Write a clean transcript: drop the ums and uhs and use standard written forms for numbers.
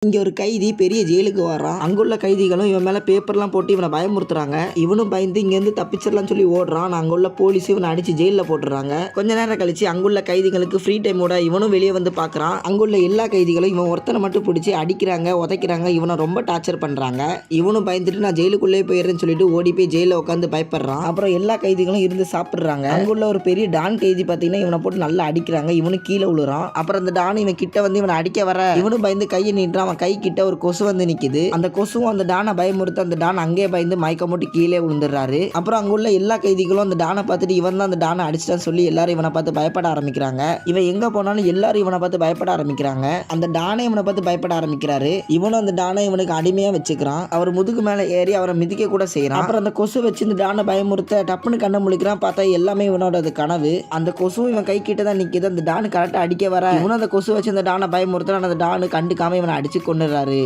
இங்க ஒரு கைதி பெரிய ஜெயிலுக்கு வரான். அங்குள்ள கைதிகளும் இவன் மேல பேப்பர்லாம் போட்டு இவனை பயமுறுத்துறாங்க. இவனும் பயந்து இங்க இருந்து தப்பிச்சிடலாம்னு சொல்லி ஓடுறான். அங்குள்ள போலீஸ் இவனை அடிச்சு ஜெயில போட்டுறாங்க. கொஞ்ச நேரம் கழிச்சு அங்குள்ள கைதிகளுக்கு ஃப்ரீ டைமோட இவனும் வெளியே வந்து பாக்குறான். அங்குள்ள எல்லா கைதிகளும் இவன் ஒருத்தனை மட்டும் பிடிச்சி அடிக்கிறாங்க, உதைக்கிறாங்க. இவனை ரொம்ப டார்ச்சர் பண்றாங்க. இவனும் பயந்துட்டு நான் ஜெயிலுக்குள்ளே போயிடுறேன்னு சொல்லிட்டு ஓடி போய் ஜெயில உட்காந்து பயப்படுறான். அப்புறம் எல்லா கைதிகளும் இருந்து சாப்பிடுறாங்க. அங்குள்ள ஒரு பெரிய டான் கைதி பாத்தீங்கன்னா இவனை போட்டு நல்லா அடிக்கிறாங்க. இவனு கீழே விழுறான். அப்புறம் அந்த டான் இவன் கிட்ட வந்து இவனை அடிக்க வர இவனும் பயந்து கையை நீட்டுறான். அவன் கை கிட்ட ஒரு கொசு வந்து நிக்குது. அந்த கொசுவும் அந்த டானை பயமுறுத்த அந்த டான் அங்கே பயந்து மயக்கம் போட்டு கீழே விழுந்துடுறாரு. அப்புறம் அங்குள்ள எல்லா கைதிகளும் அந்த டானை பார்த்துட்டு இவன் தான் அந்த டானை அடிச்சிட்டான்னு சொல்லி எல்லாரும் இவனை பார்த்து பயப்பட ஆரம்பிக்கிறாங்க. இவன் எங்க போனாலும் எல்லாரும் இவனை பார்த்து பயப்பட ஆரம்பிக்கிறாங்க. அந்த டானை இவனை பார்த்து பயப்பட ஆரம்பிக்கிறாரு. இவனும் அந்த டானை இவனுக்கு அடிமையா வச்சுக்கிறான். அவர் முதுகு மேல ஏறி அவரை மிதிக்க கூட செய்யறான். அப்புறம் அந்த கொசு வச்சு இந்த டானை பயமுறுத்த டப்புன்னு கண்ணை முழிக்கிறான். பார்த்தா எல்லாமே இவனோட கனவு. அந்த கொசு இவன் கை கிட்ட தான் நிக்குது. அந்த டானு கரெக்டா அடிக்க வர இவனும் அந்த கொசு வச்சு அந்த டானை பயமுறுத்த அந்த டானு கண்டுக்காம இவனை அடிச்சு கொண்டுறாரு.